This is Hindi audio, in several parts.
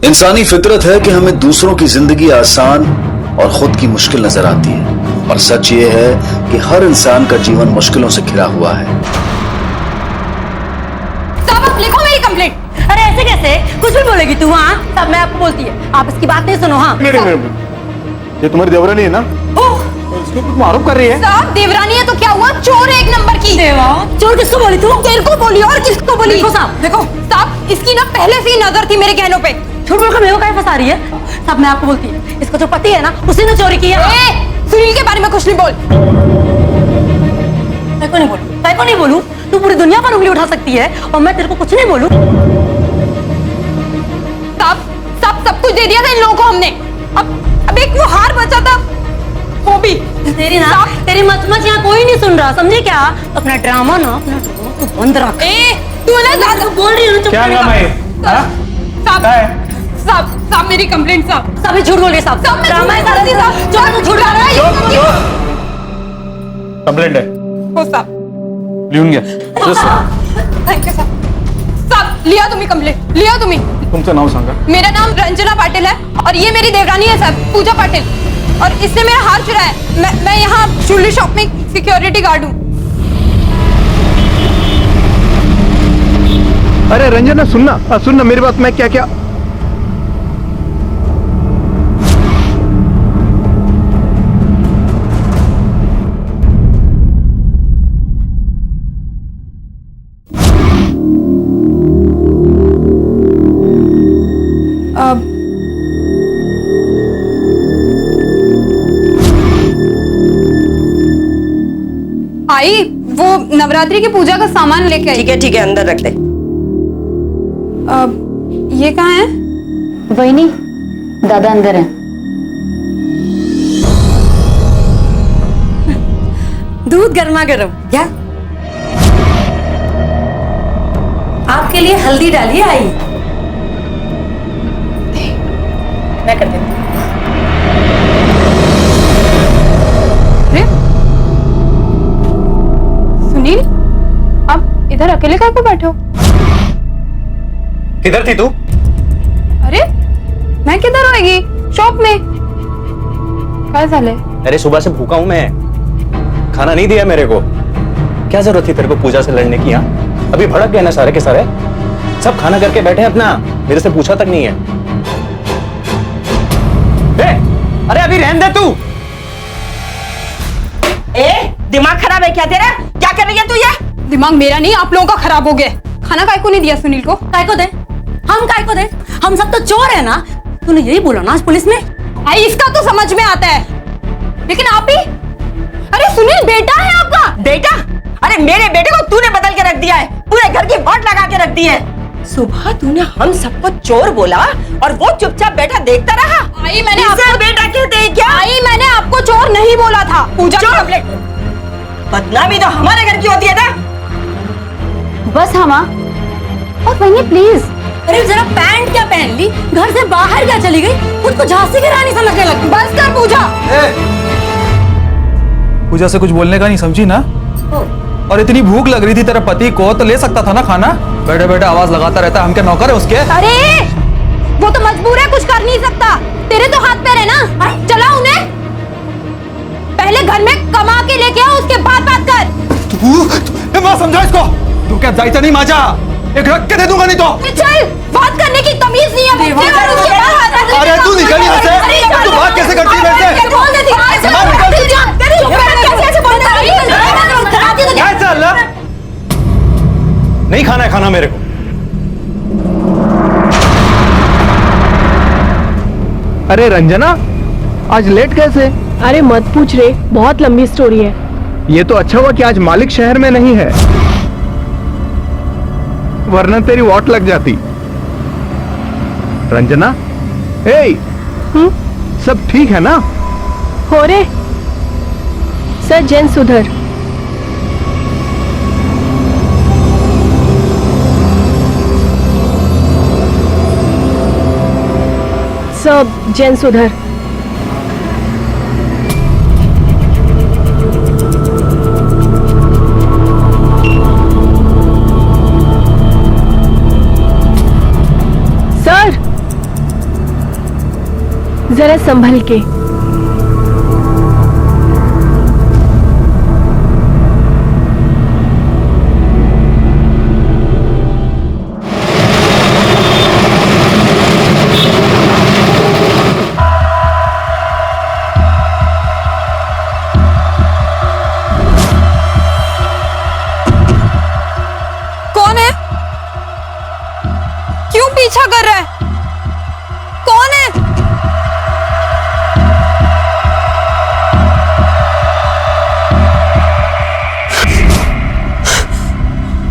इंसानी फितरत है कि हमें दूसरों की जिंदगी आसान और खुद की मुश्किल नजर आती है, और सच ये है कि हर इंसान का जीवन मुश्किलों से घिरा हुआ है। साहब आप लिखो मेरी कंप्लेंट। अरे ऐसे कैसे, कुछ भी बोलेगी तू? हाँ सब मैं आपको बोलती है, आप इसकी बात नहीं सुनो। हाँ ये तुम्हारी देवरानी है ना? इसको तुम आरोप कर रही है? साहब देवरानी है तो क्या हुआ, चोर है एक नंबर की। देवा चोर किसको बोली तू? तेरे को बोली और किसको बोली? देखो साहब, देखो साहब इसकी ना पहले से ही नजर थी मेरे गहनों पे। झूठ बोलकर मेरे को काहे फंसा रही है? साहब मैं आपको बोलती है, इसका जो पति है ना उसी ने चोरी की है। सुनील के बारे में कुछ नहीं बोल। मैं को नहीं बोलूं? तू पूरी दुनिया पर उंगली उठा सकती है और मैं तेरे को कुछ नहीं बोलूं? सब कुछ दे दिया था इन लोगों को हमने। अब एक वो हार बचा था, वो भी तेरी मच यहाँ कोई नहीं सुन रहा, समझे क्या? अपना ड्रामा ना तू बंद रख। तू ना ज्यादा बोल रही है। क्या ड्रामा है? साहब मेरी कंप्लेंट साहब। सभी झूठ बोल रहे साहब। ड्रामा है सारा। जो झूठ बोल रहा है। कंप्लेंट है हो साहब, लिहून घ्या। थैंक यू साहब। साहब लिया तुम्ही कंप्लेंट, लिया तुम्ही। तुमचं नाव सांगा। मेरा नाम रंजना पाटिल है और ये मेरी देवरानी है साहब, पूजा पाटिल, और इसने मेरा हार चुराया है। मैं यहाँ ज्वेलरी शॉप में सिक्योरिटी गार्ड हूँ। अरे रंजना सुनना मेरी बात। मैं क्या आई वो नवरात्रि की पूजा का सामान लेके आई। ठीक है अंदर रख दे। ये कहाँ है? वही नहीं, दादा अंदर है। दूध गर्मा गर्म क्या? आपके लिए हल्दी डालिए। आई मैं कर देती हूँ। सुनील आप इधर अकेले कहाँ को बैठे हो? किधर थी तू? अरे मैं किधर होएगी, शॉप में। क्या साले? अरे सुबह से भूखा हूं मैं, खाना नहीं दिया मेरे को। क्या जरूरत थी तेरे को पूजा से लड़ने की? यहाँ अभी भड़क गए ना सारे के सारे, सब खाना करके बैठे हैं अपना, मेरे से पूछा तक नहीं है। अरे अभी रहने दे तू। दिमाग खराब है क्या तेरा? क्या कर रही है तू? ये दिमाग मेरा नहीं, आप लोगों का खराब हो गया। खाना काय को नहीं दिया सुनील को? काय को दे? हम काय को दे? हम सब तो चोर है ना। तूने यही बोला ना आज पुलिस में। आई इसका तो समझ में आता है, लेकिन आप ही। अरे सुनील बेटा है आपका। बेटा? अरे मेरे बेटे को तूने बदल के रख दिया है, पूरे घर की वाट लगा के रख दी है। सुबह तूने हम सबको चोर बोला और वो चुपचाप बैठा देखता रहा। आई मैंने आपको बेटा कहते हैं क्या? आई मैंने आपको चोर नहीं बोला था। पूजा की कंप्लेंट। बदनामी तो हमारे घर की होती है ना। बस हाँ माँ, और बहनी प्लीज। अरे जरा पैंट क्या पहन ली, घर से बाहर क्या चली गई, खुद को झांसी की रानी समझने लगी। बस कर पूजा। पूजा से कुछ बोलने का नहीं, समझी ना? और इतनी भूख लग रही थी तेरे पति को तो ले सकता था ना खाना। बैठे बैठे आवाज लगाता रहता है, हम क्या नौकर है उसके? अरे वो तो मजबूर है, कुछ कर नहीं सकता। तेरे तो हाथ पैर है ना, चला उन्हें। पहले घर में कमा के लेके आओ, उसके बाद बात कर। तू माँ समझा इसको। तू क्या जायचा नहीं माजा, एक रख के दे दूंगा नहीं तो। चल, बात करने की तमीज नहीं है मुझे, और उसके बाद अरे तू निकल यहाँ से। तू बात कैसे करती है मेरे से? नहीं खाना है खाना मेरे को। अरे रंजना आज लेट कैसे? अरे मत पूछ रे, बहुत लंबी स्टोरी है। ये तो अच्छा हुआ कि आज मालिक शहर में नहीं है, वरना तेरी वाट लग जाती। रंजना सब ठीक है ना? हो रे सर, जैन सुधर। सब जैन सुधर। सर जरा संभल के। कौन है? क्यों पीछा कर रहा है? कौन है?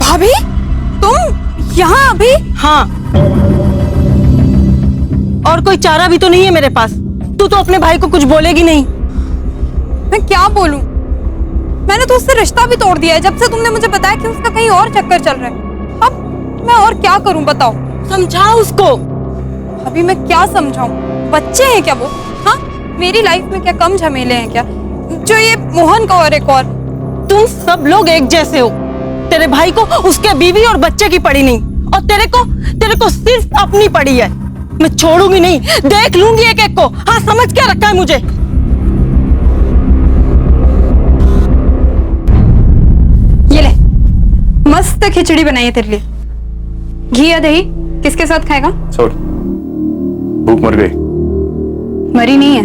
भाभी, तुम यहाँ अभी? हाँ, और कोई चारा भी तो नहीं है मेरे पास। तू तो अपने भाई को कुछ बोलेगी नहीं। मैं क्या बोलूं? मैंने तो उससे रिश्ता भी तोड़ दिया है जब से तुमने मुझे बताया कि उसका कहीं और चक्कर चल रहा है। अब मैं और क्या करूं बताओ? समझा उसको। अभी मैं क्या समझाऊं? बच्चे हैं क्या वो? हाँ, मेरी लाइफ में क्या कम झमेले हैं क्या जो ये मोहन का और एक और? तुम सब लोग एक जैसे हो। तेरे भाई को उसके बीवी और बच्चे की पड़ी नहीं, और तेरे को सिर्फ अपनी पड़ी है। मैं छोड़ूंगी नहीं, देख लूंगी एक एक को। हाँ, समझ क्या रखा है मुझे? ये ले, मस्त खिचड़ी बनाई है तेरे लिए। घी या दही किसके साथ खाएगा? छोड़, भूख मर गई। मरी नहीं है,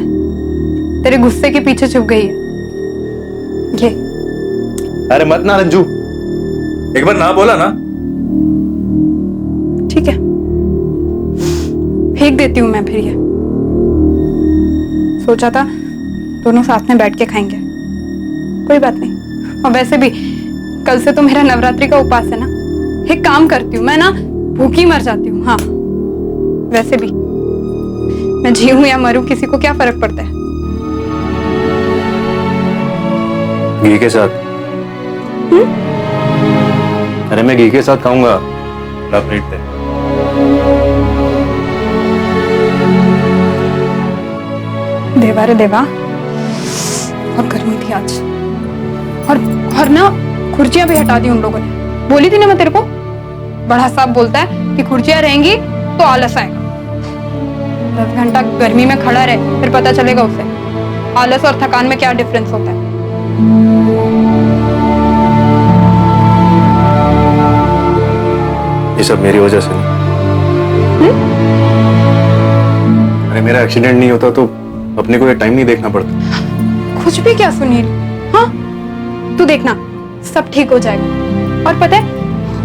तेरे गुस्से के पीछे छुप गई है। ये अरे मत ना रंजू, एक बार ना बोला ना। ठीक है, फेंक देती हूँ मैं फिर ये। सोचा था दोनों साथ में बैठ के खाएंगे, कोई बात नहीं। और वैसे भी कल से तो मेरा नवरात्रि का उपवास है ना। एक काम करती हूँ मैं ना, भूखी मर जाती हूँ। हाँ, वैसे भी मैं जीऊं या मरूं किसी को क्या फर्क पड़ता है? घी के साथ? अरे मैं घी के साथ खाऊंगा। ला प्लेट दे। देवा रे देवा, बहुत गर्मी थी आज। और ना कुर्सियां भी हटा दी उन लोगों ने। बोली थी ना मैं तेरे को, बड़ा साहब बोलता है कि कुर्सियां रहेंगी तो आलस आएगा। 10 घंटा गर्मी में खड़ा रहे, फिर पता चलेगा उसे आलस और थकान में क्या डिफरेंस होता है। ये सब मेरी वजह से नहीं। अरे मेरा एक्सीडेंट नहीं होता तो अपने को ये टाइम नहीं देखना पड़ता। कुछ भी क्या सुनील? हाँ, तू देखना सब ठीक हो जाएगा। और पता है,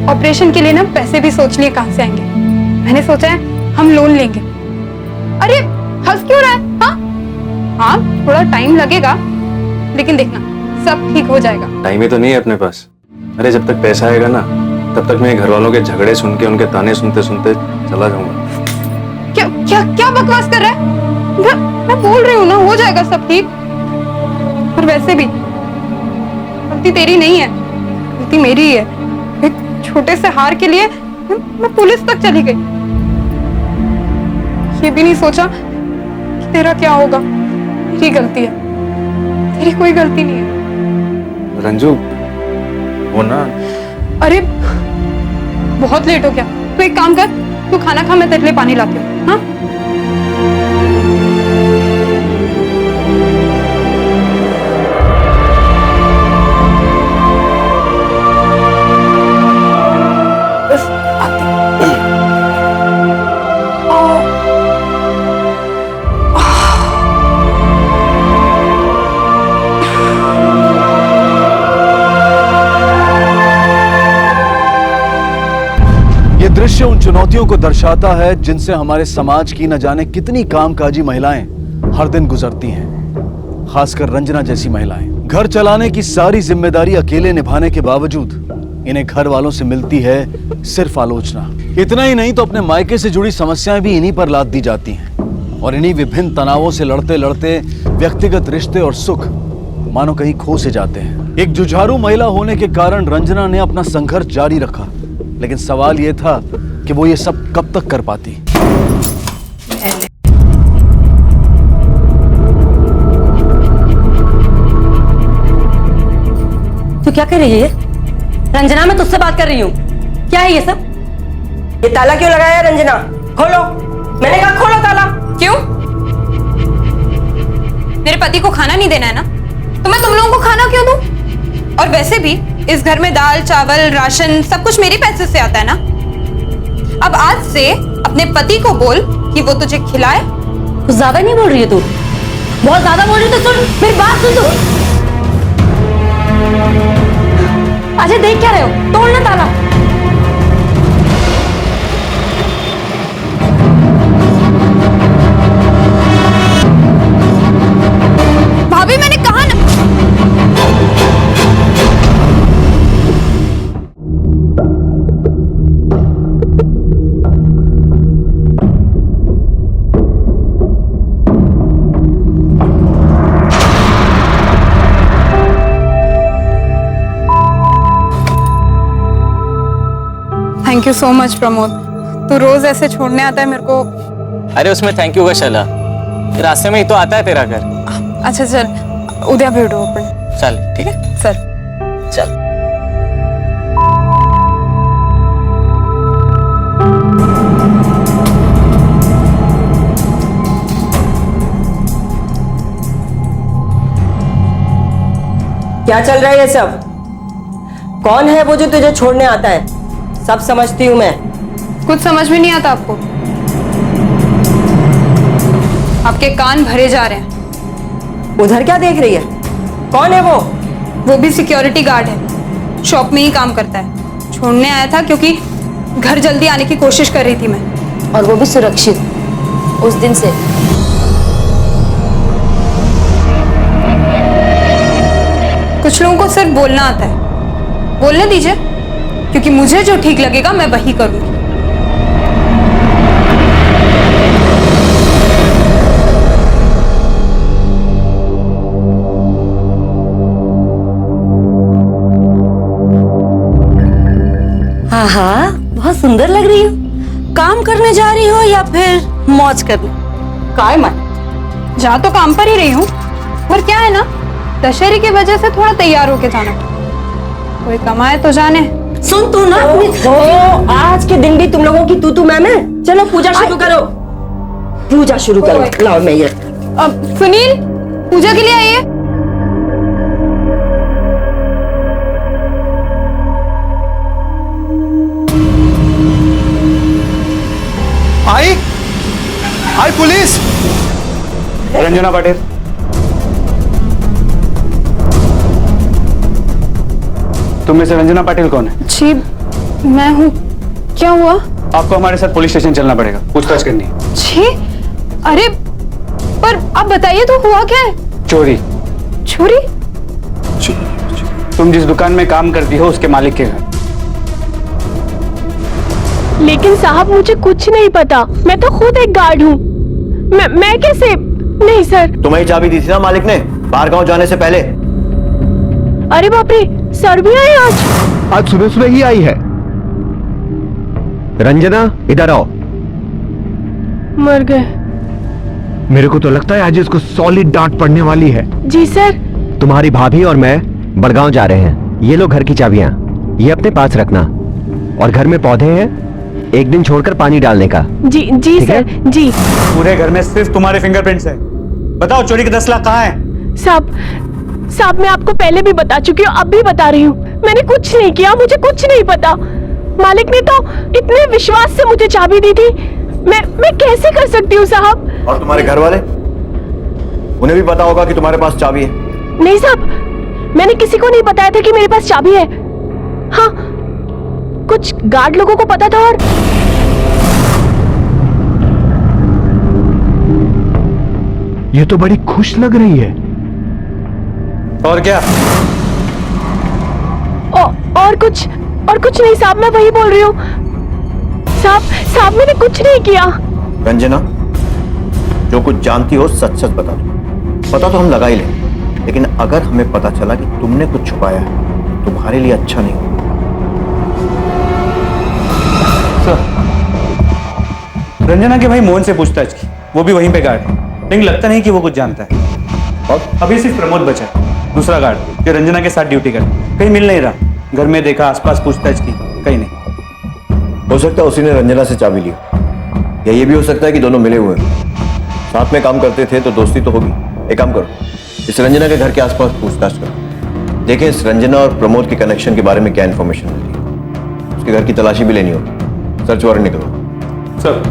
ऑपरेशन के लिए ना पैसे भी सोच लिए कहां से आएंगे। मैंने सोचा है हम लोन लेंगे। अरे हंस क्यों रहा है? हाँ हाँ, थोड़ा टाइम लगेगा, लेकिन देखना सब ठीक हो जाएगा। टाइम ही तो नहीं है अपने पास। अरे जब तक पैसा आएगा ना, तब तक मैं घर वालों के झगड़े सुन के, उनके ताने सुनते सुनते चला जाऊंगा। क्या क्या क्या बकवास कर रहा है? मैं बोल रही हूँ ना, हो जाएगा सब ठीक। और वैसे भी गलती तेरी नहीं है, गलती मेरी ही है। एक छोटे से हार के लिए मैं पुलिस तक चली गई। ये भी नहीं सोचा कि तेरा क्या होगा। मेरी गलती है, तेरी कोई गलती नहीं है। रंजू, वो ना। अरे बहुत लेट हो गया, तू एक काम कर, तू खाना खा, मैं तेरे लिए पानी लाती हूँ। हाँ, ये दृश्य उन चुनौतियों को दर्शाता है जिनसे हमारे समाज की न जाने कितनी कामकाजी महिलाएं हर दिन गुजरती हैं। खासकर रंजना जैसी महिलाएं घर चलाने की सारी जिम्मेदारी अकेले निभाने के बावजूद इन्हें घर वालों से मिलती है सिर्फ आलोचना। इतना ही नहीं तो अपने मायके से जुड़ी समस्याएं भी इन्हीं पर लाद दी जाती हैं और इन्हीं विभिन्न तनावों से लड़ते लड़ते व्यक्तिगत रिश्ते और सुख मानो कहीं खो से जाते हैं। एक जुझारू महिला होने के कारण रंजना ने अपना संघर्ष जारी रखा, लेकिन सवाल यह था कि वो ये सब कब तक कर पाती। तू क्या कर रही है? रंजना, मैं तुझसे बात कर रही हूँ। क्या है ये सब? ये ताला क्यों लगाया रंजना? खोलो, मैंने कहा खोलो ताला। क्यों? मेरे पति को खाना नहीं देना है ना, तो मैं तुम लोगों को खाना क्यों दूं? और वैसे भी इस घर में दाल चावल राशन सब कुछ मेरे पैसे से आता है ना। अब आज से अपने पति को बोल कि वो तुझे खिलाए। कुछ ज्यादा नहीं बोल रही है तू? बहुत ज्यादा बोल रही है तो सुन, मेरी बात सुन तू। अजय देख क्या रहे हो, तोड़ना ताला। भाभी मैंने कहा ना। Thank you so much Pramod, तू रोज ऐसे छोड़ने आता है मेरे को। अरे उसमें थैंक यू का शला, रास्ते में ही तो आता है तेरा घर। अच्छा चल, उद्या भेटू आपण। चल ठीक है, चल। चल। क्या चल रहा है ये सब? कौन है वो जो तुझे छोड़ने आता है? सब समझती हूँ मैं। कुछ समझ में नहीं आता आपको? आपके कान भरे जा रहे हैं। उधर क्या देख रही है? कौन है वो? वो भी सिक्योरिटी गार्ड है, शॉप में ही काम करता है। छोड़ने आया था क्योंकि घर जल्दी आने की कोशिश कर रही थी मैं। और वो भी सुरक्षित उस दिन से। कुछ लोगों को सिर्फ बोलना आता है, बोलने दीजिए, क्योंकि मुझे जो ठीक लगेगा मैं वही करूंगी। हाँ हाँ, बहुत सुंदर लग रही हो। काम करने जा रही हो या फिर मौज करने? काय मन, जा तो काम पर ही रही हूँ, और क्या है ना, दशहरे की वजह से थोड़ा तैयार होके जाना। कोई कमाए तो जाने। सुन तू ना ओ, आज के दिन भी तुम लोगों की तू मैं चलो पूजा शुरू करो। पूजा शुरू करो। लाओ मैं ये। अब सुनील, पूजा के लिए आइए। आई आई पुलिस। रंजना पाटिल, तुम में से रंजना पाटिल कौन है? जी मैं हूँ। क्या हुआ? आपको हमारे साथ पुलिस स्टेशन चलना पड़ेगा, पूछताछ करनी है। जी अरे, पर आप बताइए तो हुआ क्या है? चोरी। चोरी? तुम जिस दुकान में काम करती हो उसके मालिक के घर। लेकिन साहब मुझे कुछ नहीं पता, मैं तो खुद एक गार्ड हूँ। मैं कैसे? नहीं सर। तुम्हें चाबी दी थी ना मालिक ने बाहर गांव जाने से पहले। अरे बाप रे, सर भी आए आज सुबह सुबह ही आई है। रंजना इधर आओ। मर गए। मेरे को तो लगता है आज इसको सॉलिड डांट पड़ने वाली है। जी सर। तुम्हारी भाभी और मैं बड़गांव जा रहे हैं। ये लो घर की चाबियां, ये अपने पास रखना। और घर में पौधे हैं, एक दिन छोड़कर पानी डालने का। जी सर, जी। पूरे घर में सिर्फ तुम्हारे फिंगरप्रिंट्स हैं। बताओ चोरी के 10 लाख कहाँ हैं? साहब मैं आपको पहले भी बता चुकी हूँ, अब भी बता रही हूँ, मैंने कुछ नहीं किया, मुझे कुछ नहीं पता। मालिक ने तो इतने विश्वास से मुझे चाबी दी थी, मैं कैसे कर सकती हूँ साहब? और तुम्हारे घर वाले, उन्हें भी पता होगा कि तुम्हारे पास चाबी है। नहीं साहब, मैंने किसी को नहीं बताया था कि मेरे पास चाबी है। हाँ, कुछ गार्ड लोगों को पता था। और ये तो बड़ी खुश लग रही है। और क्या? और कुछ नहीं साहब, मैं वही बोल रही हूँ। साहब मैंने कुछ नहीं किया। रंजना, जो कुछ जानती हो सच सच बता दो। पता तो हम लगा ही लेंगे, लेकिन अगर हमें पता चला कि तुमने कुछ छुपाया है, तुम्हारे लिए अच्छा नहीं होगा। रंजना के भाई मोहन से पूछताछ की, वो भी वहीं पे गार्ड है, लेकिन लगता नहीं कि वो कुछ जानता है। और अभी सिर्फ प्रमोद बचा है, दूसरा गार्ड जो रंजना के साथ ड्यूटी कर, कहीं मिल नहीं रहा। घर में देखा, आसपास पूछताछ की, कहीं नहीं। हो सकता है उसी ने रंजना से चाबी ली, या ये भी हो सकता है कि दोनों मिले हुए हैं। साथ में काम करते थे तो दोस्ती तो होगी। एक काम करो, इस रंजना के घर के आसपास पूछताछ करो। देखें इस रंजना और प्रमोद के कनेक्शन के बारे में क्या इन्फॉर्मेशन मिलती है। उसके घर की तलाशी भी लेनी होगी। सर्च वारंट निकलो। सर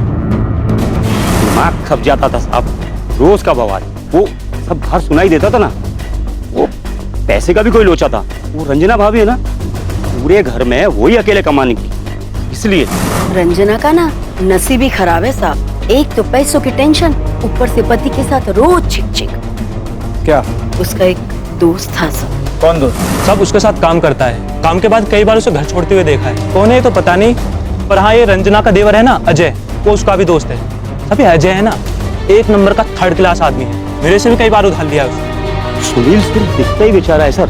दिमाग खप जाता था साहब, रोज का बवाल। वो सब बाहर सुनाई देता था ना, वो पैसे का भी कोई लोचा था। वो रंजना भाभी है ना, पूरे घर में वही अकेले कमाने की, इसलिए। रंजना का ना नसीब ही खराब है साहब। एक तो पैसों की टेंशन, ऊपर से पति के साथ रोज चिक चिक। क्या? उसका एक दोस्त था सब। कौन दोस्त? सब उसके साथ काम करता है। काम के बाद कई बार उसे घर छोड़ते हुए देखा है। कौन है तो पता नहीं, पर हाँ ये रंजना का देवर है ना अजय, वो उसका भी दोस्त है। अभी अजय है ना, एक नंबर का थर्ड क्लास आदमी है। मेरे से भी कई बार उधार लिया है उसने। सुनील सिर्फ दिखता ही बेचारा है सर।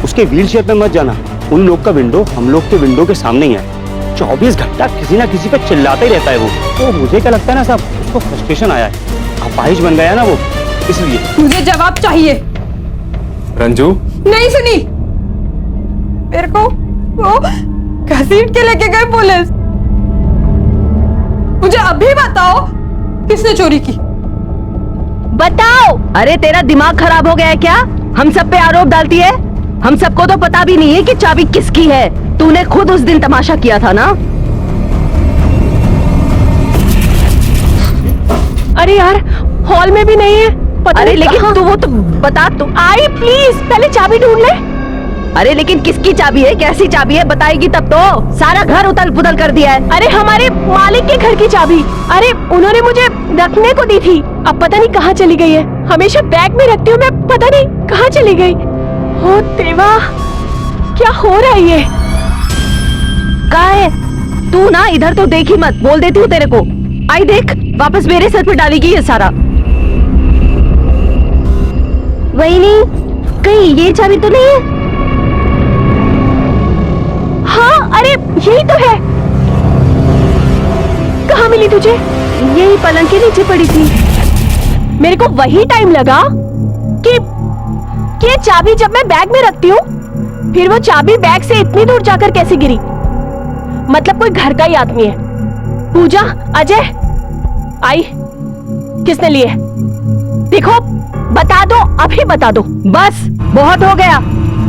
उसके व्हील चेयर पे मत जाना, उन लोग का विंडो हम लोग के विंडो के सामने ही है। 24 घंटा किसी ना किसी पे चिल्लाता ही रहता है वो। तो मुझे क्या लगता है ना साहब, उसको फ्रस्ट्रेशन आया है, अपाहिज बन गया ना वो, इसलिए। मुझे जवाब चाहिए। रंजू नहीं सुनी, मेरे को वो घसीट के लेके गए पुलिस। मुझे अभी बताओ किसने चोरी की। बताओ। अरे तेरा दिमाग खराब हो गया है क्या? हम सब पे आरोप डालती है। हम सबको तो पता भी नहीं है कि चाबी किसकी है। तूने खुद उस दिन तमाशा किया था ना। अरे यार हॉल में भी नहीं है। पता अरे लेकिन तू वो तो बता। तू आई प्लीज, पहले चाबी ढूंढ ले। अरे लेकिन किसकी चाबी है, कैसी चाबी है, बताएगी तब तो। सारा घर उथल पुथल कर दिया है। अरे हमारे मालिक के घर की चाबी। अरे उन्होंने मुझे रखने को दी थी, अब पता नहीं कहाँ चली गई है। हमेशा बैग में रखती हूँ मैं, पता नहीं कहाँ चली गई। ओ देवा, क्या हो रहा है ये? कहाँ है? तू ना इधर तो देखी मत, बोल देती हूँ तेरे को। आई देख, वापस मेरे सर पे डालेगी ये सारा। वही नहीं, कहीं ये चाबी तो नहीं है? हाँ अरे यही तो है। कहाँ मिली तुझे? यही पलंग के नीचे पड़ी थी। मेरे को वही टाइम लगा कि ये चाबी जब मैं बैग में रखती हूँ, फिर वो चाबी बैग से इतनी दूर जाकर कैसे गिरी? मतलब कोई घर का ही आदमी है। पूजा, अजय, आई, किसने लिए? देखो बता दो, अभी बता दो। बस बहुत हो गया।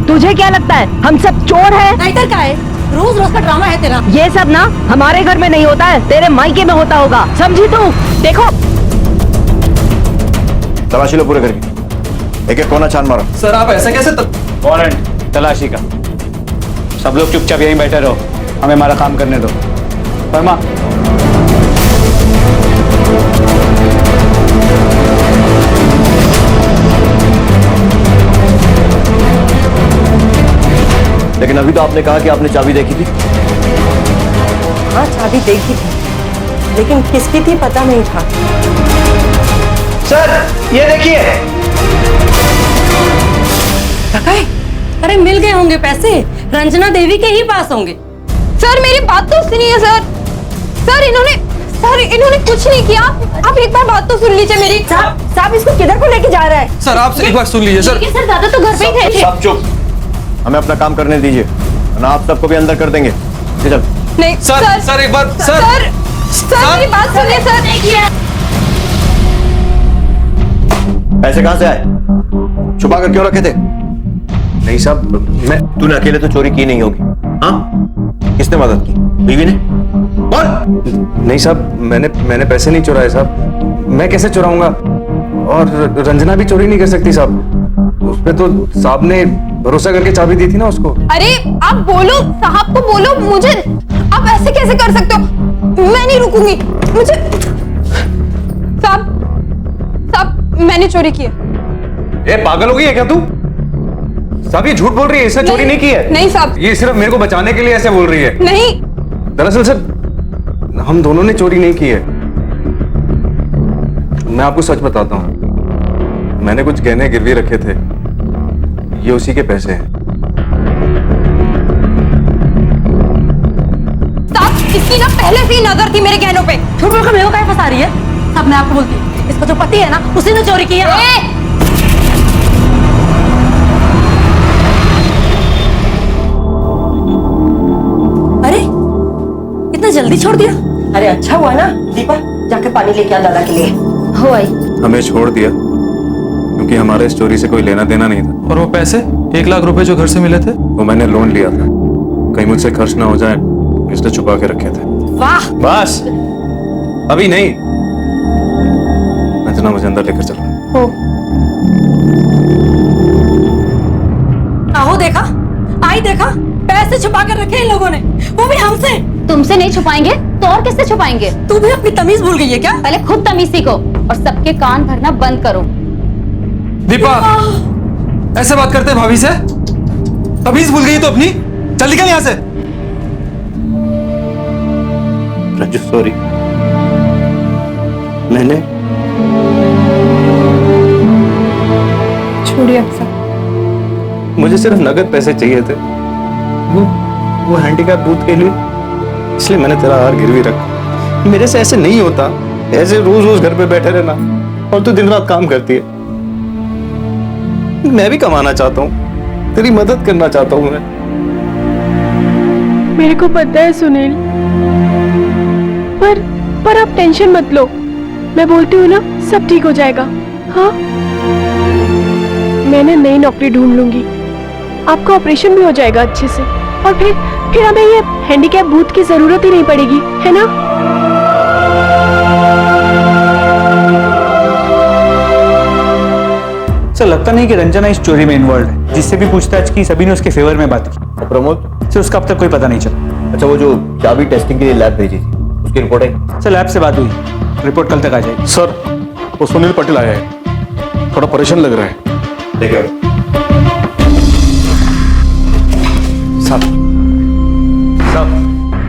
तुझे क्या लगता है हम सब चोर हैं? नाइटर का है, रोज रोज का ड्रामा है तेरा। ये सब ना हमारे घर में नहीं होता है, तेरे मायके में होता होगा, समझी तू? देखो तलाशी लो पूरे घर की, एक एक कोना छान मारो। सर आप ऐसे कैसे वारंट तलाशी का। सब लोग चुपचाप यहीं बैठे रहो, हमें हमारा काम करने दो। वर्मा, लेकिन अभी तो आपने कहा कि आपने चाबी देखी थी। हाँ चाबी देखी थी, लेकिन किसकी थी पता नहीं था। सर ये देखिए। अरे मिल गए होंगे पैसे, रंजना देवी के ही पास होंगे। सर मेरी बात तो सुनिए सर। सर इन्होंने कुछ नहीं किया। आप एक बार बात तो सुन लीजिए मेरी। साहब इसको किधर को लेके जा रहा है? सर आप एक बार सुन लीजिए सर। सर दादा तो घर पे ही थे। सब चुप, हमें अपना काम करने दीजिए, वरना आप सबको भी अंदर कर देंगे। चल। नहीं सर एक बार सर मेरी बात सुनिए सर। पैसे कहां से आए? छुपा कर क्यों रखे थे? नहीं साहब, तूने अकेले तो चोरी की नहीं होगी। हाँ, किसने मदद की? बीवी ने? बोल। नहीं साहब, मैंने पैसे नहीं चुराए साहब। मैं कैसे चुराऊंगा? और रंजना भी चोरी नहीं कर सकती साहब। उस पे तो साहब ने भरोसा करके चाबी दी थी ना उसको। अरे आप बोलो, साहब को बोलो। मुझे आप ऐसे कैसे कर सकते हो? मैं नहीं रुकूंगी। मुझे साहब मैंने चोरी की है। ए पागल हो गई है क्या तू? साहब ये झूठ बोल रही है, इसने चोरी नहीं की है। नहीं साहब, ये सिर्फ मेरे को बचाने के लिए ऐसे बोल रही है। नहीं, दरअसल सर हम दोनों ने चोरी नहीं की है। मैं आपको सच बताता हूं, मैंने कुछ गहने गिरवी रखे थे, ये उसी के पैसे हैं। साहब इसकी ना पहले से ही नजर थी मेरे गहनों पे। झूठ बोलकर मेरे को काहे फंसा रही है? सब मैं आपको बोलती हूँ, इसका जो पति है ना उसी ने चोरी की है। अरे इतना जल्दी छोड़ दिया? अरे अच्छा हुआ ना दीपा, जाके पानी लेके आ दादा के लिए। हो आई। हमें छोड़ दिया क्योंकि क्योंकि हमारे इस चोरी से कोई लेना देना नहीं था। और वो पैसे 1 लाख रुपए जो घर से मिले थे? वो मैंने लोन लिया था, कहीं मुझसे खर्च ना हो जाए इसलिए छुपा के रखे थे। वाह, बस अभी नहीं, रंजना मुझे अंदर लेकर चलो। आहो देखा, आई देखा, पैसे छुपा कर रखे इन लोगों ने, वो भी हमसे। तुमसे नहीं छुपाएंगे तो और किससे छुपाएंगे? तू भी अपनी तमीज भूल गई है क्या? पहले खुद तमीज सीखो और सबके कान भरना बंद करो। दीपा, ऐसे बात करते हैं भाभी से? तमीज भूल गई तो अपनी? चल निकल यहाँ से। रंजू सॉरी, मैंने छोड़िए अब सब। मुझे सिर्फ नगद पैसे चाहिए थे, वो हैंडीकैप बूथ के लिए, इसलिए मैंने तेरा हार गिरवी रखा। मेरे से ऐसे नहीं होता, ऐसे रोज रोज घर पे बैठे रहना, और तू दिन रात काम करती है। मैं भी कमाना चाहता हूँ, तेरी मदद करना चाहता हूँ मैं। मेरे को पता है सुनील, पर आप टेंशन मत लो, मैं बोलती हूँ ना सब ठीक हो जाएगा। हाँ, मैंने नई नौकरी ढूंढ लूंगी, आपका ऑपरेशन भी हो जाएगा अच्छे से, और फिर हमें ये हैंडीकैप बूथ की जरूरत ही नहीं पड़ेगी, है ना? सर लगता नहीं कि रंजना इस चोरी में इन्वॉल्व है। जिससे भी पूछताछ की सभी ने उसके फेवर में बात की। और प्रमोद? सर उसका अब तक कोई पता नहीं चला। अच्छा, वो जो चाबी टेस्टिंग के लिए लैब भेजी थी, उसकी रिपोर्ट है? सर लैब से बात हुई, रिपोर्ट कल तक आ जाएगी। सर, वो सुनील पटेल आया है, थोड़ा परेशान लग रहा है। देखो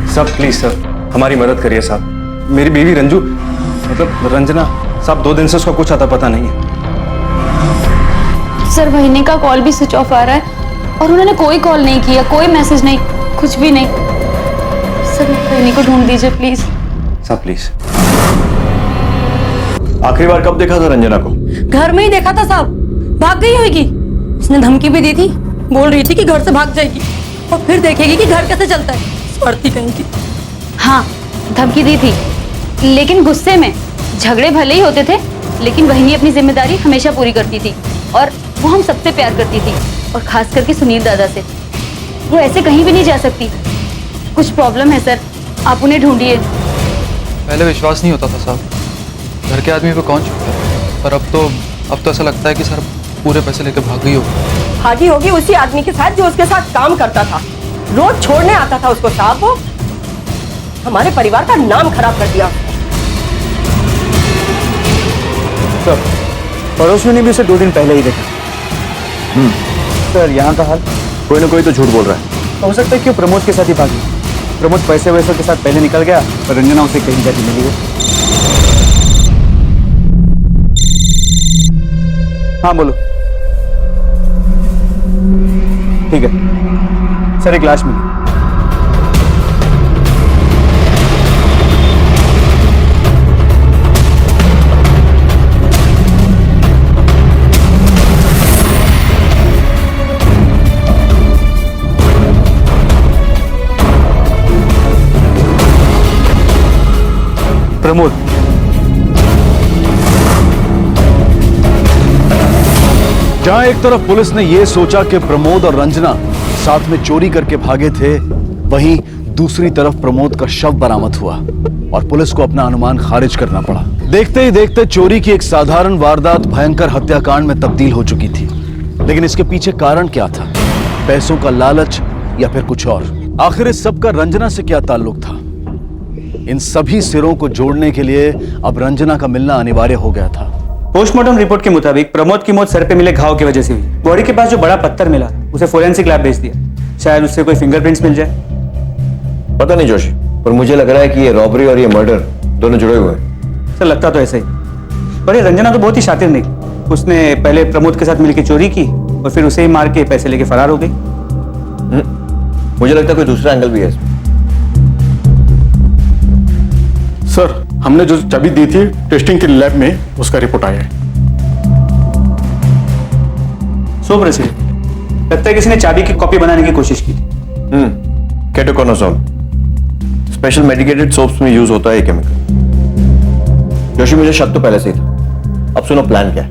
साहब प्लीज सर, हमारी मदद करिए साहब। मेरी बीवी रंजू, मतलब रंजना साहब, 2 दिन से उसका कुछ आता पता नहीं है। सर वहीने का कॉल भी स्विच ऑफ आ रहा है और उन्होंने कोई कॉल नहीं किया, कोई मैसेज नहीं, कुछ भी नहीं। सर वहीने को ढूंढ दीजिए प्लीज। साहब प्लीज। आखिरी बार कब देखा था रंजना को? घर में ही देखा था साहब, भाग गई होगी। उसने धमकी भी दी थी, बोल रही थी कि घर से भाग जाएगी और फिर देखेगी कि घर कैसे चलता है। स्वार्थी कहीं की। हाँ, धमकी दी थी, लेकिन गुस्से में। झगड़े भले ही होते थे, लेकिन वहीनी अपनी जिम्मेदारी हमेशा पूरी करती थी और वो हम सबसे प्यार करती थी, और खास करके सुनील दादा से। वो ऐसे कहीं भी नहीं जा सकती। कुछ प्रॉब्लम है सर, आप उन्हें ढूंढिए। पहले विश्वास नहीं होता था साहब, घर के आदमी पे कौन छुपता है, पर अब तो ऐसा लगता है कि सर पूरे पैसे लेकर भाग गई होगी। भागी होगी उसी आदमी के साथ जो उसके साथ काम करता था, रोज छोड़ने आता था उसको साहब। वो हमारे परिवार का नाम खराब कर दिया। सर पड़ोसियों ने भी उसे 2 दिन पहले ही देखा। सर यहाँ का हाल? कोई ना कोई तो झूठ बोल रहा है। तो हो सकता है कि वो प्रमोद के साथ ही भागी। प्रमोद पैसे वैसों के साथ पहले निकल गया और रंजना उसे कहीं जाती मिली गई। हाँ बोलो। ठीक है सर, एक लाश मिली। प्रमोद। जहां एक तरफ पुलिस ने यह सोचा कि प्रमोद और रंजना साथ में चोरी करके भागे थे, वहीं दूसरी तरफ प्रमोद का शव बरामद हुआ और पुलिस को अपना अनुमान खारिज करना पड़ा। देखते ही देखते चोरी की एक साधारण वारदात भयंकर हत्याकांड में तब्दील हो चुकी थी। लेकिन इसके पीछे कारण क्या था? पैसों का लालच या फिर कुछ और? आखिर इस सब का रंजना से क्या ताल्लुक था? इन सभी सिरों को जोड़ने के लिए अब रंजना का मिलना अनिवार्य हो गया था। पोस्टमार्टम रिपोर्ट के मुताबिक प्रमोद की मौत सर पे मिले घाव की वजह से हुई। बॉडी के पास जो बड़ा पत्थर मिला उसे फोरेंसिक लैब भेज दिया, शायद उससे कोई फिंगरप्रिंट्स मिल जाए। पता नहीं जोशी, पर मुझे लग रहा है कि ये रॉबरी और ये मर्डर दोनों जुड़े हुए हैं। सर लगता तो ऐसा ही। पर ये रंजना तो बहुत ही शातिर निकली। उसने पहले प्रमोद के साथ मिलकर चोरी की और फिर उसे ही मार के पैसे लेके फरार हो गई। मुझे लगता है कोई दूसरा एंगल भी है इसमें। सर, हमने जो चाबी दी थी टेस्टिंग के लैब में, उसका रिपोर्ट आया है। सो प्रेसिडेंट, लगता है किसी ने चाबी की कॉपी बनाने की कोशिश की। केटोकोनाजोल स्पेशल मेडिकेटेड सोप्स में यूज होता है ये केमिकल। जोशी, मुझे शक तो पहले से ही था। अब सुनो प्लान क्या है।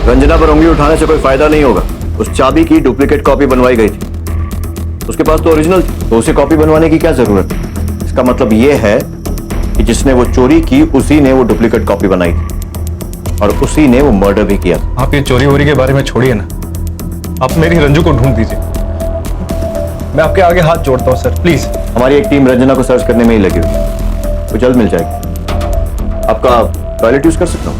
रंजना पर उंगली उठाने से कोई फायदा नहीं होगा। उस चाबी की डुप्लीकेट कॉपी बनवाई गई थी, उसके पास तो ओरिजिनल थी, तो उसे कॉपी बनवाने की क्या जरूरत है? इसका मतलब यह है कि जिसने वो चोरी की उसी ने वो डुप्लीकेट कॉपी बनाई थी और उसी ने वो मर्डर भी किया। आप ये चोरी वोरी के बारे में छोड़िए ना, आप मेरी रंजू को ढूंढ दीजिए। मैं आपके आगे हाथ जोड़ता हूँ सर, प्लीज। हमारी एक टीम रंजना को सर्च करने में ही लगी हुई है, वो जल्द मिल जाएगी। आपका टॉयलेट यूज कर सकता हूँ?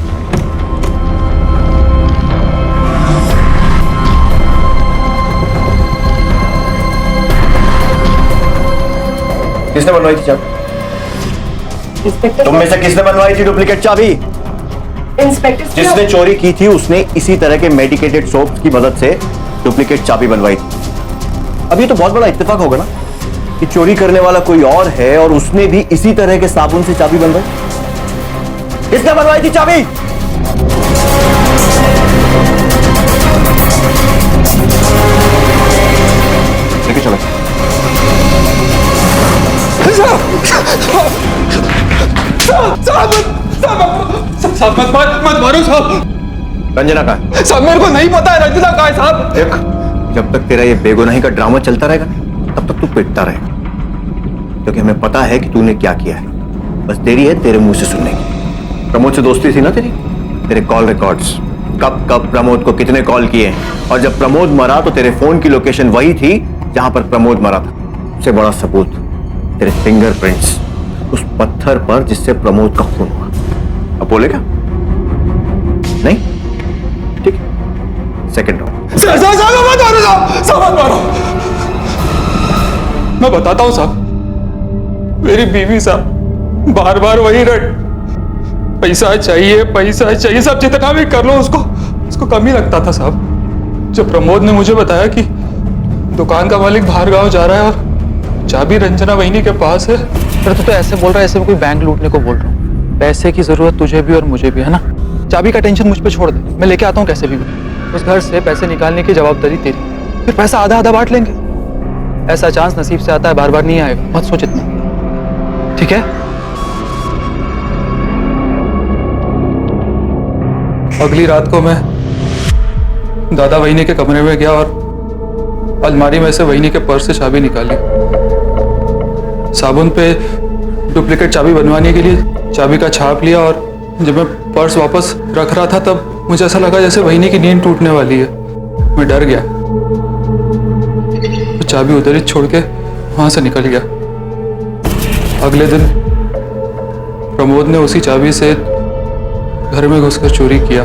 किसने बनवाई थी चाबी? इंस्पेक्टर तुम में से किसने बनवाई थी डुप्लीकेट चाबी? इंस्पेक्टर जिसने चोरी की थी उसने इसी तरह के मेडिकेटेड सोप की मदद से डुप्लीकेट चाबी बनवाई थी। अब ये तो बहुत बड़ा इत्तेफाक होगा ना कि चोरी करने वाला कोई और है और उसने भी इसी तरह के साबुन से चाबी बनवाई। किसने बनवाई थी चाबी? लेके चलो। साहब मत मारो साहब। रंजना कहाँ है? साहब मेरे को नहीं पता है रंजना कहाँ है साहब। देख, जब तक तेरा ये बेगुनाही का ड्रामा चलता रहेगा तब तक तू पिटता रहेगा, क्योंकि हमें पता है कि तूने क्या किया है। बस देरी है तेरे मुंह से सुनने की। प्रमोद से दोस्ती थी ना तेरी? तेरे कॉल रिकॉर्ड्स, कब कब प्रमोद को कितने कॉल किए, और जब प्रमोद मरा तो तेरे फोन की लोकेशन वही थी जहां पर प्रमोद मरा था। उससे बड़ा सबूत तेरे फिंगरप्रिंट्स उस पत्थर पर जिससे प्रमोद का खून हुआ। अब बोलेगा नहीं? ठीक है, सेकंड राउंड। सर मत मारो साहब, मत मारो। मैं बताता हूँ साहब, मेरी बीवी साहब बार बार वही रट, पैसा चाहिए, सब जितना भी कर लो उसको कम ही लगता था साहब। जब प्रमोद ने मुझे बताया कि दुकान का मालिक बाहर गांव जा रहा है और चाबी रंजना वहीनी के पास है। पर तू तो ऐसे बोल रहा है ऐसे में कोई बैंक लूटने को बोल रहा हूँ। पैसे की जरूरत तुझे भी और मुझे भी है ना। चाबी का टेंशन मुझ पे छोड़ दे, मैं लेके आता हूँ कैसे भी। उस घर से पैसे निकालने की जवाबदारी तेरी, फिर पैसा आधा आधा बांट लेंगे। ऐसा चांस नसीब से आता है, बार बार नहीं आएगा, मत सोच इतना, ठीक है? अगली रात को मैं दादा वहीनी के कमरे में गया और अलमारी में से वहीनी के पर्स से चाबी निकाली। साबुन पे डुप्लीकेट चाबी बनवाने के लिए चाबी का छाप लिया, और जब मैं पर्स वापस रख रहा था तब मुझे ऐसा लगा जैसे वहीनी की नींद टूटने वाली है। मैं डर गया, तो चाबी उधर ही छोड़ के वहां से निकल गया। अगले दिन प्रमोद ने उसी चाबी से घर में घुसकर चोरी किया।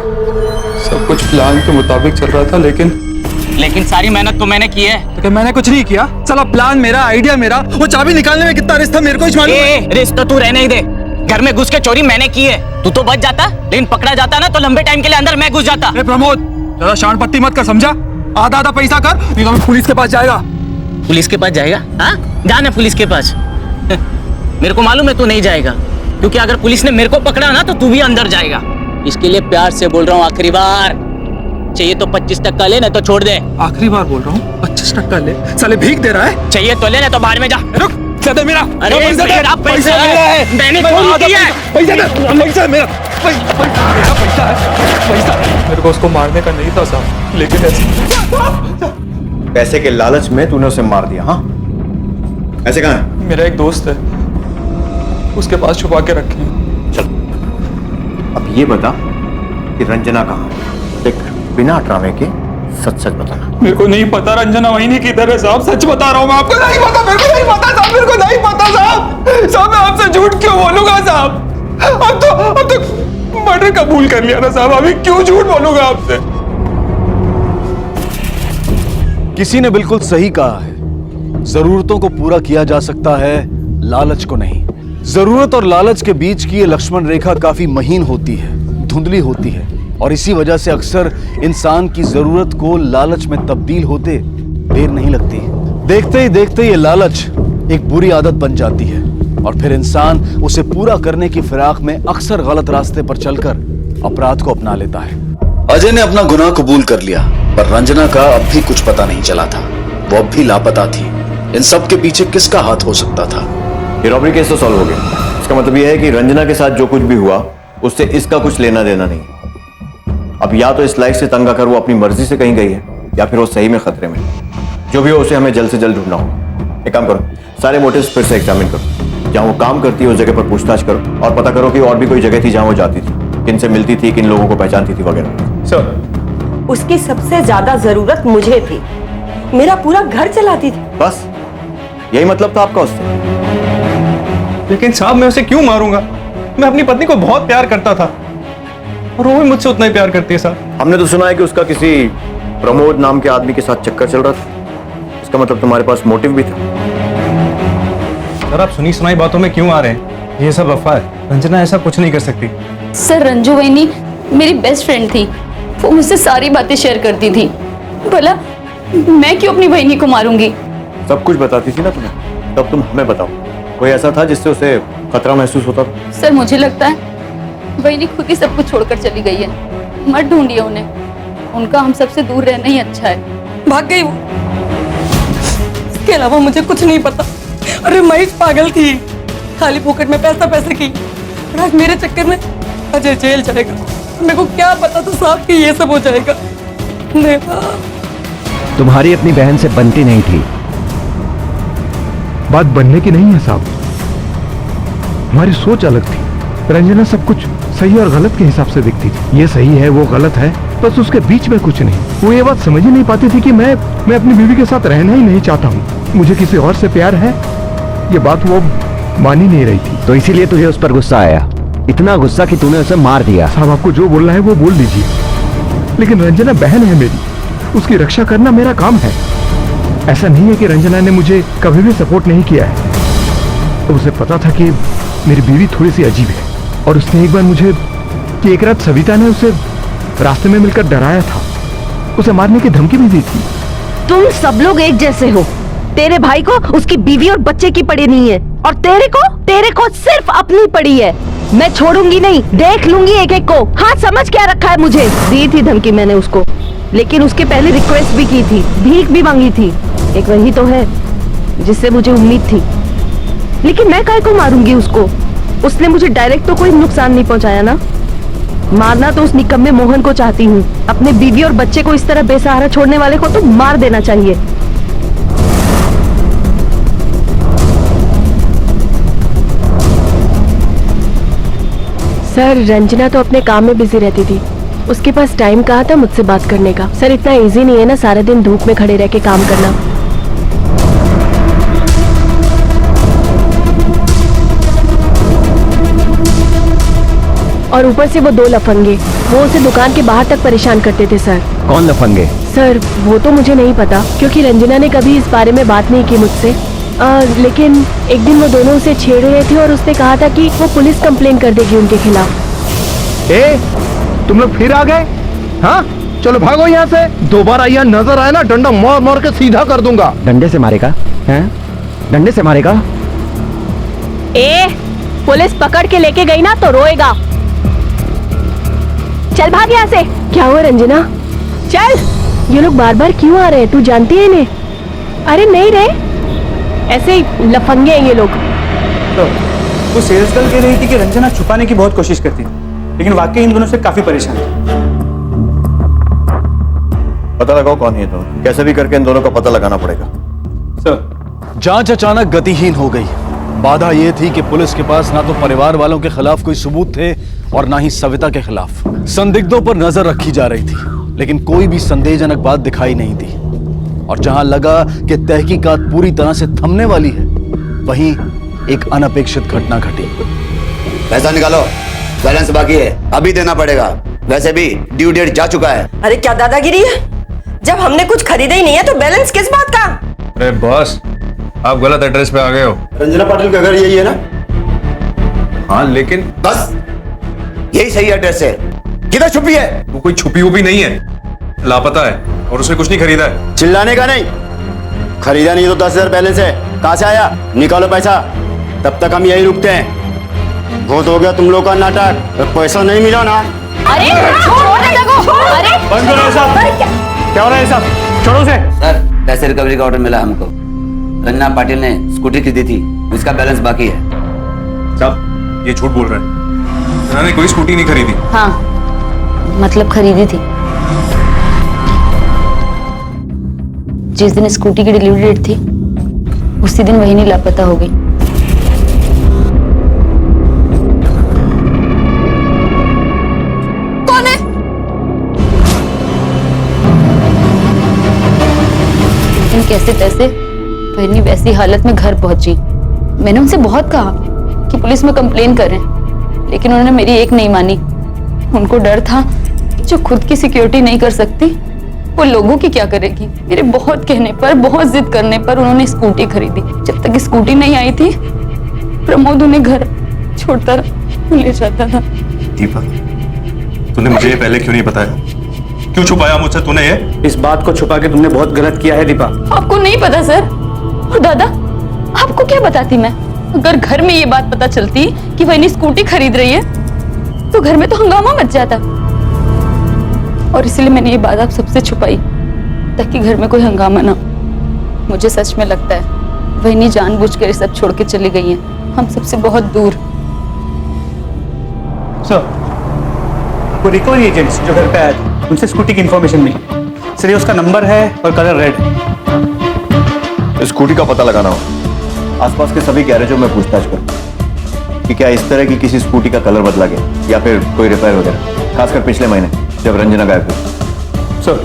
सब कुछ प्लान के मुताबिक चल रहा था, लेकिन सारी मेहनत तो मैंने की है। तो क्या मैंने कुछ नहीं किया? चला प्लान मेरा, आइडिया मेरा, वो चाबी निकालने में कितना रिस्क था मेरे को ही मालूम है। रिस्क तो तू रहने ही दे, घर में घुस के चोरी मैंने की है। तू तो बच जाता, लेकिन पकड़ा जाता ना तो लंबे टाइम के लिए अंदर मैं घुस जाता। प्रमोद ज्यादा शान पत्ती मत कर, समझा? आधा आधा पैसा कर, नहीं तो मैं पुलिस के पास जाएगा। पुलिस के पास जाएगा? हाँ, जाना पुलिस के पास। मेरे को मालूम है तू नहीं जाएगा, क्योंकि अगर पुलिस ने मेरे को पकड़ा ना तो तू भी अंदर जाएगा। इसके लिए प्यार से बोल रहा हूँ, आखिरी बार चाहिए तो 25% ले, नहीं तो छोड़ दे। आखिरी बार बोल रहा हूँ, 25% ले। साले भीख दे रहा है। चाहिए तो ले, नहीं तो बाहर में जा। रुक, दे मेरा। अरे पैसा मेरा पैसा है, मैंने चोरी किया है। पैसा मेरा, पैसा है। मेरे को उसको मारने का नहीं था साहब, लेकिन ऐसे पैसे के लालच में तूने उसे मार दिया। हाँ, ऐसे कहाँ है? मेरा एक दोस्त है, उसके पास छुपा के रखे हैं। चल, अब ये बता कि रंजना कहाँ है? देख, बिना ड्रामे के सच सच बताना। मेरे को नहीं पता रंजना वहीनी किधर है साहब, सच बता रहा हूँ मैं आपको। नहीं पता, मेरे को नहीं पता साहब, मेरे को नहीं पता साहब। मैं आपसे झूठ क्यों बोलूंगा साहब? अब तो मर्डर कबूल कर लिया ना साहब, अभी क्यों झूठ बोलूंगा आपसे? किसी ने बिल्कुल सही कहा है, जरूरतों को पूरा किया जा सकता है, लालच को नहीं। जरूरत और लालच के बीच की ये लक्ष्मण रेखा काफी महीन होती है, धुंधली होती है, और इसी वजह से अक्सर इंसान की जरूरत को लालच में तब्दील होते देर नहीं लगती। देखते ही देखते ये लालच एक बुरी आदत बन जाती है, और फिर इंसान उसे पूरा करने की फिराक में अक्सर गलत रास्ते पर चलकर अपराध को अपना लेता है। अजय ने अपना गुनाह कबूल कर लिया, पर रंजना का अब भी कुछ पता नहीं चला था। वो अब भी लापता थी। इन सब के पीछे किसका हाथ हो सकता था? ये रॉबरी केस तो सॉल्व हो गया। इसका मतलब यह है कि रंजना के साथ जो कुछ भी हुआ उससे इसका कुछ लेना देना नहीं। अब या तो इस लाइफ से तंग आकर वो अपनी मर्जी से कहीं गई है, या फिर वो सही में खतरे में है। जो भी हो उसे हमें जल्द से जल्द ढूंढना होगा। एक काम करो, सारे मोटिव्स फिर से एग्जामिन करो। जहां वो काम करती है उस जगह पर पूछताछ करो और पता करो कि और भी कोई जगह थी जहां वो जाती थी, किन से मिलती थी, किन लोगों को पहचानती थी वगैरह। सर, उसकी सबसे ज्यादा जरूरत मुझे थी, मेरा पूरा घर चलाती थी। बस यही मतलब था आपका उससे? लेकिन साहब मैं उसे क्यों मारूंगा? मैं अपनी पत्नी को बहुत प्यार करता था और वो भी मुझसे उतना ही प्यार करती है साहब। हमने तो सुना है कि उसका किसी प्रमोद नाम के आदमी के साथ चक्कर चल रहा था। इसका मतलब तुम्हारे पास मोटिव भी था? सर आप सुनी सुनाई बातों में क्यों आ रहे हैं? ये सब अफवाह है। रंजना ऐसा कुछ नहीं कर सकती। सर रंजू वहीनी मेरी बेस्ट फ्रेंड थी, वो मुझसे सारी बातें शेयर करती थी। भला मैं क्यों अपनी बहनी को मारूंगी? सब कुछ बताती थी ना तुम्हें, तब तुम हमें बताओ, कोई ऐसा था जिससे उसे खतरा महसूस होता था? सर मुझे लगता है बहनी खुद ही सब कुछ छोड़कर चली गई है। मत ढूंढिए उन्हें, उनका हम सबसे दूर रहना ही अच्छा है। भाग गई वो, इसके अलावा मुझे कुछ नहीं पता। अरे महेश पागल थी, खाली पॉकेट में पैसा पैसे की। और आज मेरे चक्कर में अजय जेल जाएगा। मेरे को क्या पता था साहब कि ये सब हो जाएगा। तुम्हारी अपनी बहन से बनती नहीं थी। बात बनने की नहीं है साहब, हमारी सोच अलग थी। रंजना सब कुछ सही और गलत के हिसाब से दिखती थी। ये सही है, वो गलत है, बस उसके बीच में कुछ नहीं। वो ये बात समझ ही नहीं पाती थी कि मैं अपनी बीवी के साथ रहना ही नहीं चाहता हूँ, मुझे किसी और से प्यार है। ये बात वो मान ही नहीं रही थी। तो इसीलिए तुझे उस पर गुस्सा आया, इतना गुस्सा कि तूने उसे मार दिया। साहब आपको जो बोलना है वो बोल दीजिए, लेकिन रंजना बहन है मेरी, उसकी रक्षा करना मेरा काम है। ऐसा नहीं है कि रंजना ने मुझे कभी भी सपोर्ट नहीं किया है। तो उसे पता था कि मेरी बीवी थोड़ी सी अजीब है, और उसने एक बार मुझे कि एक रात सविता ने उसे रास्ते में मिलकर डराया था, उसे मारने की धमकी भी दी थी। तुम सब लोग एक जैसे हो। तेरे भाई को उसकी बीवी और बच्चे की पड़ी नहीं है, और तेरे को सिर्फ अपनी पड़ी है। मैं छोड़ूंगी नहीं, देख लूंगी एक एक को। हाँ समझ क्या रखा है मुझे। दी थी धमकी मैंने उसको, लेकिन उसके पहले रिक्वेस्ट भी की थी, भीख भी मांगी थी। एक वही तो है जिससे मुझे उम्मीद थी, लेकिन मैं काहे को मारूंगी उसको? उसने मुझे डायरेक्ट तो कोई नुकसान नहीं पहुंचाया ना। मारना तो उस निकम्मे मोहन को चाहती हूँ। अपने बीवी और बच्चे को इस तरह बेसहारा छोड़ने वाले को तो मार देना चाहिए। सर रंजना तो अपने काम में बिजी रहती थी, उसके पास टाइम कहाँ था मुझसे बात करने का। सर इतना इजी नहीं है ना सारा दिन धूप में खड़े रह के काम करना। और ऊपर से वो दो लफंगे, वो उसे दुकान के बाहर तक परेशान करते थे सर। कौन लफंगे? सर वो तो मुझे नहीं पता, क्योंकि रंजना ने कभी इस बारे में बात नहीं की मुझसे। लेकिन एक दिन वो दोनों उसे छेड़ रहे थे और उसने कहा था कि वो पुलिस कंप्लेन कर देगी उनके खिलाफ। तुम लोग फिर आ गए? हाँ चलो भागो यहाँ से। दोबारा यहाँ नजर आए ना, डंडा मार मार के सीधा कर दूंगा। डंडे से मारेगा? हैं? डंडे से मारेगा? पुलिस पकड़ के लेके गई ना तो रोएगा। चल भाग यहाँ से। क्या हुआ रंजना? चल। ये लोग बार बार क्यों आ रहे हैं, तू जानती है इन्हें? अरे नहीं रे, ऐसे ही लफंगे हैं ये लोग। तो वो सेल्स गर्ल कह रही थी कि रंजना छुपाने की बहुत कोशिश करती थी, लेकिन वाकई इन दोनों से काफी परेशान है। पता लगाओ कौन है दोनों, कैसे भी करके इन दोनों का पता लगाना पड़ेगा। सर जांच अचानक गतिहीन हो गई। बाधा यह थी कि पुलिस के पास ना तो परिवार वालों के खिलाफ कोई सबूत थे और ना ही सविता के खिलाफ। संदिग्धों पर नजर रखी जा रही थी, लेकिन कोई भी संदेहजनक बात दिखाई नहीं दी। और जहां लगा कि तहकीकात पूरी तरह से थमने वाली है, वहीं एक अनपेक्षित घटना घटी। पैसा निकालो, बैलेंस बाकी है, अभी देना पड़ेगा। वैसे भी ड्यू डेट जा चुका है। अरे क्या दादागिरी है, जब हमने कुछ खरीदा ही नहीं है तो बैलेंस किस बात का? अरे बॉस, आप गलत एड्रेस पे आ गए हो। रंजना पाटिल का घर यही है ना? हाँ लेकिन बस यही सही एड्रेस है। किधर छुपी है? वो कोई छुपी हुई नहीं है, लापता है और उसने कुछ नहीं खरीदा है। चिल्लाने का नहीं, खरीदा नहीं तो 10,000 बैलेंस है, कहां से आया? निकालो पैसा, तब तक हम यही रुकते हैं। बहुत हो गया तुम लोग का नाटक, तो पैसा नहीं मिला ना। अरे अरे बंद करो ये सब। क्या हो रहा है सब? छोड़ो उसे। सर पैसे रिकवरी का ऑर्डर मिला हमको। रंजना पाटिल ने स्कूटी खरीदी थी, इसका बैलेंस बाकी है। साहब ये झूठ बोल रहे हैं, उन्होंने कोई स्कूटी नहीं खरीदी। हाँ मतलब खरीदी थी। जिस दिन स्कूटी की डिलीवरी डेट थी उसी दिन वही नहीं लापता हो गई। कौन है? लेकिन कैसे तैसे वही वैसी हालत में घर पहुंची। मैंने उनसे बहुत कहा कि पुलिस में कंप्लेन करें, लेकिन उन्होंने मेरी एक नहीं मानी। उनको डर था जो खुद की सिक्योरिटी नहीं कर सकती वो लोगों की क्या करेगी। मेरे बहुत कहने पर, बहुत जिद करने पर उन्होंने स्कूटी खरीदी। जब तक स्कूटी नहीं आई थी प्रमोद उन्हें घर छोड़ता ले जाता था। दीपा, तूने मुझे ये पहले क्यों नहीं बताया? क्यों छुपाया मुझसे तूने ये? इस बात को छुपा के तुमने बहुत गलत किया है दीपा। आपको नहीं पता सर? और दादा, आपको क्या बताती मैं? अगर घर में ये बात पता चलती कि वही स्कूटी खरीद रही है तो घर में तो हंगामा मच जाता, और इसलिए मैंने ये बात आप सबसे छुपाई ताकि घर में कोई हंगामा ना हो। मुझे सच में लगता है वही जानबूझकर ये सब छोड़ के चली गई हैं, हम सबसे बहुत दूर। सर, वो रिकवरी एजेंट्स जो घर पे आए थे उनसे स्कूटी की इंफॉर्मेशन मिली। सर, ये उसका नंबर है और कलर रेड है। स्कूटी का पता लगाना हो। आसपास के सभी गैरेजों में पूछताछ करो कि क्या इस तरह की किसी स्कूटी का कलर बदला गया या फिर कोई रिपेयर वगैरह, खासकर पिछले महीने जब रंजना गायब हुई। सर,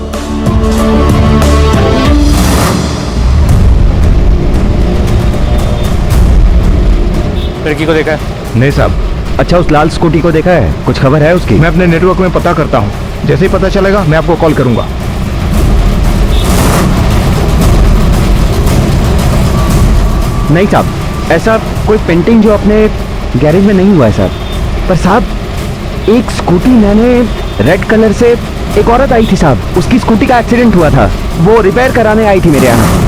लड़की को देखा है? नहीं साहब। अच्छा, उस लाल स्कूटी को देखा है? कुछ खबर है उसकी? मैं अपने नेटवर्क में पता करता हूँ, जैसे ही पता चलेगा मैं आपको कॉल करूंगा। नहीं साहब, ऐसा कोई पेंटिंग जो अपने गैरेज में नहीं हुआ है साहब। पर साहब, एक स्कूटी मैंने रेड कलर से, एक औरत आई थी साहब, उसकी स्कूटी का एक्सीडेंट हुआ था, वो रिपेयर कराने आई थी मेरे यहाँ।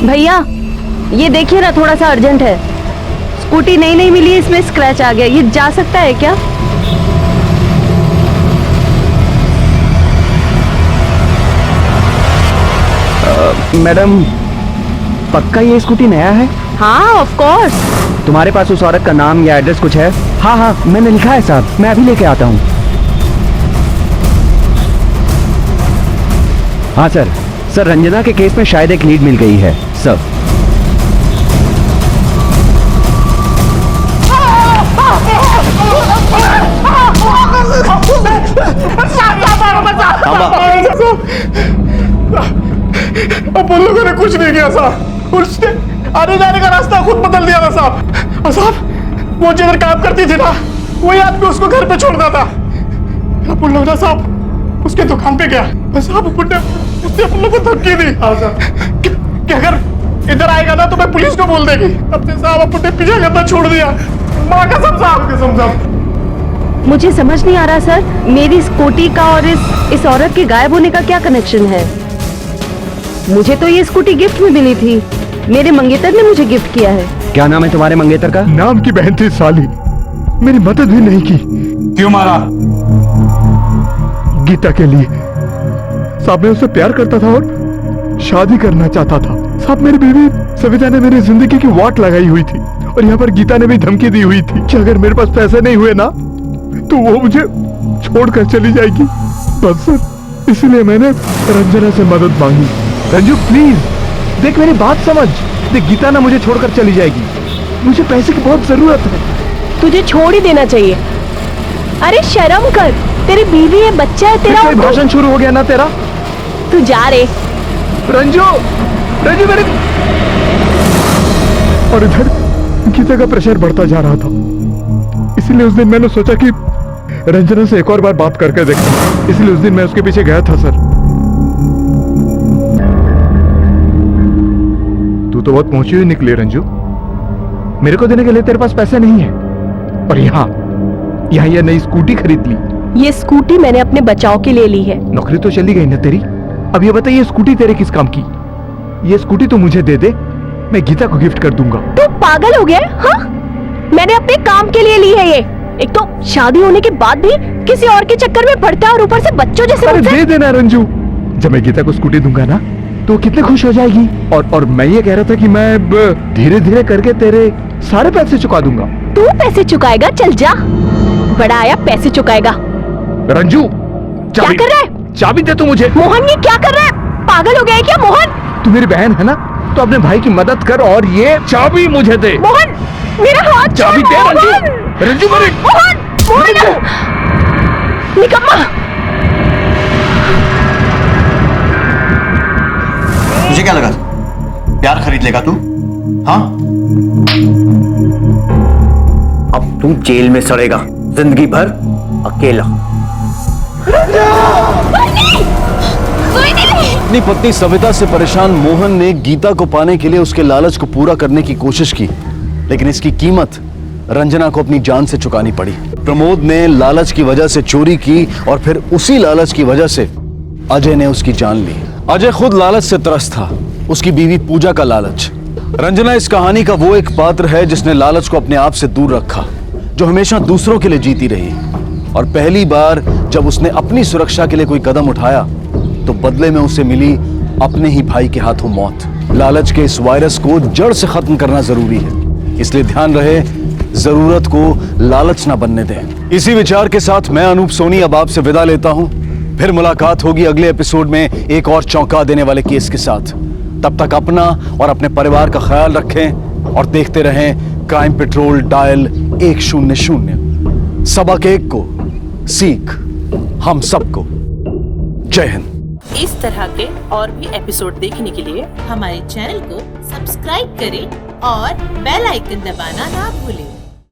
भैया ये देखिए ना, थोड़ा सा अर्जेंट है। स्कूटी नहीं मिली, इसमें स्क्रैच आ गया। ये जा सकता है क्या? मैडम, पक्का ये स्कूटी नया है? हाँ, ऑफ कोर्स। तुम्हारे पास उस औरत का नाम या एड्रेस कुछ है? हाँ हाँ, मैंने लिखा है साहब, मैं अभी लेके आता हूँ। हाँ सर, रंजना के केस में शायद एक लीड मिल गई है सर। अब उन लोगों ने कुछ नहीं किया साहब, उसने आने जाने का रास्ता खुद बदल दिया था साहब। और साहब, वो जिधर काम करती थी ना, वही आदमी उसको घर पे छोड़ता था। अब उन लोग ना साहब उसके दुकान पे गया, साहब उसने अपन लोग को धमकी दी कि अगर इधर आएगा ना तो मैं पुलिस को बोल देगी। तब से साहब अपन ने पीछा करना छोड़ दिया। माँ कसम साहब। मुझे समझ नहीं आ रहा सर, मेरी स्कूटी का और इस औरत के गायब होने का क्या कनेक्शन है? मुझे तो ये स्कूटी गिफ्ट में मिली थी, मेरे मंगेतर ने मुझे गिफ्ट किया है। क्या नाम है तुम्हारे मंगेतर का? नाम की बहन थी साली, मेरी मदद भी नहीं की। क्यों मारा? गीता के लिए साहब। मैं उससे प्यार करता था और शादी करना चाहता था साहब। मेरी बीवी सविता ने मेरी जिंदगी की वाट लगाई हुई थी, और यहाँ पर गीता ने भी धमकी दी हुई थी कि अगर मेरे पास पैसे नहीं हुए ना तो वो मुझे छोड़कर चली जाएगी। बस सर, इसलिए मैंने रंजना से मदद मांगी। रंजू प्लीज देख, मेरी बात समझ। देख, गीता ना मुझे छोड़कर चली जाएगी, मुझे पैसे की बहुत जरूरत है। तुझे छोड़ ही देना चाहिए। अरे शर्म कर, तेरी बीवी है, बच्चा है तेरा। भाषण शुरू हो गया ना तेरा। तू जा रे। रंजू मेरी। और इधर गीता का प्रेशर बढ़ता जा रहा था, इसलिए उस दिन मैंने सोचा कि रंजना से एक और बार बात करके देखता। इसलिए उस दिन मैं उसके पीछे गया था सर। तू तो बहुत पहुंची हुई निकली रंजू। मेरे को देने के लिए तेरे पास पैसे नहीं है, और यहाँ ये नई स्कूटी खरीद ली। ये स्कूटी मैंने अपने बचाव के लिए ली है। नौकरी तो चली गई ना तेरी। अब ये बता, ये स्कूटी तेरे किस काम की? ये स्कूटी तो मुझे दे दे, मैं गीता को गिफ्ट कर दूंगा। तू पागल हो गया? हाँ, मैंने अपने काम के लिए ली है ये। एक तो शादी होने के बाद भी किसी और के चक्कर में पड़ता है, और ऊपर से बच्चों जैसे। अरे दे देना रंजू, जब मैं गीता को स्कूटी दूंगा ना तो कितने खुश हो जाएगी। और मैं ये कह रहा था कि मैं धीरे धीरे करके तेरे सारे पैसे चुका दूंगा। तू पैसे चुकाएगा? चल जा, बड़ा आया पैसे चुकाएगा। रंजू क्या कर रहा है? चाबी दे तू मुझे। मोहन ये क्या कर रहा है? पागल हो गया है क्या मोहन? तू मेरी बहन है ना, तो अपने भाई की मदद कर और ये चाबी मुझे दे। मोहन मेरा हाथ चाबी दे रंजू। रंजू मेरे मोहन, मोहन निकम्मा। मुझे क्या लगा प्यार खरीद लेगा तू? हाँ, अब तू जेल में सड़ेगा जिंदगी भर अकेला। अपनी पत्नी सविता से परेशान मोहन ने गीता को पाने के लिए उसके लालच को पूरा करने की कोशिश की, लेकिन इसकी कीमत रंजना को अपनी जान से चुकानी पड़ी। प्रमोद ने लालच की वजह से चोरी की और फिर उसी लालच की वजह से अजय ने उसकी जान ली। अजय खुद लालच से त्रस्त था, उसकी बीवी पूजा का लालच। रंजना इस कहानी का वो एक पात्र है जिसने लालच को अपने आप से दूर रखा, जो हमेशा दूसरों के लिए जीती रही। और पहली बार जब उसने अपनी सुरक्षा के लिए कोई कदम उठाया तो बदले में उसे मिली अपने ही भाई के हाथों मौत। लालच के इस वायरस को जड़ से खत्म करना जरूरी है, इसलिए ध्यान रहे, जरूरत को लालच ना बनने दें। इसी विचार के साथ मैं अनूप सोनी अब आपसे विदा लेता हूं। फिर मुलाकात होगी अगले एपिसोड में एक और चौंका देने वाले केस के साथ। तब तक अपना और अपने परिवार का ख्याल रखें और देखते रहें क्राइम पेट्रोल डायल 100। सबक एक को सीख हम सबको। जय हिंद। इस तरह के और भी एपिसोड देखने के लिए हमारे चैनल को सब्सक्राइब करें और बेल आइकन दबाना ना भूलें।